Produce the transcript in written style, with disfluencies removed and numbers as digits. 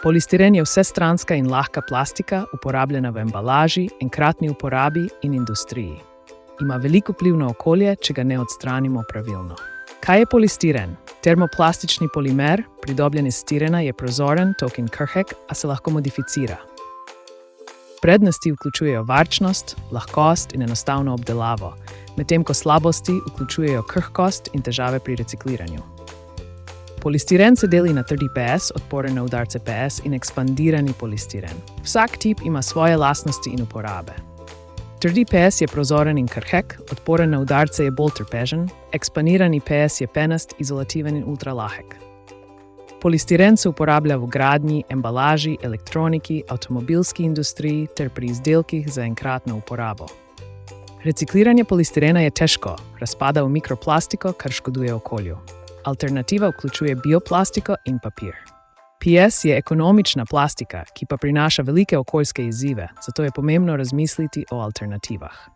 Polistiren je vsestranska in lahka plastika, uporabljena v embalaži, enkratni uporabi in industriji. Ima veliko vpliv na okolje, če ga ne odstranimo pravilno. Kaj je polistiren? Termoplastični polimer, pridobljen iz stirena, je prozoren, tok in krhek, a se lahko modificira. Prednosti vključujejo varčnost, lahkost in enostavno obdelavo, medtem ko slabosti vključujejo krhkost in težave pri recikliranju. Polistiren se deli na trdi PS, odporen na udarce PS, in ekspandirani polistiren. Vsak tip ima svoje lastnosti in uporabe. Trdi PS je prozoren in krhek, odporen na udarce je bolj trpežen, ekspandirani PS je penast, izolativen in ultralahek. Polistiren se uporablja v gradnji, embalaži, elektroniki, avtomobilski industriji ter pri izdelkih za enkratno uporabo. Recikliranje polistirena je težko, razpada v mikroplastiko, kar škoduje okolju. Alternativa vključuje bioplastiko in papir. PS je ekonomična plastika, ki pa prinaša velike okoljske izzive, zato je pomembno razmisliti o alternativah.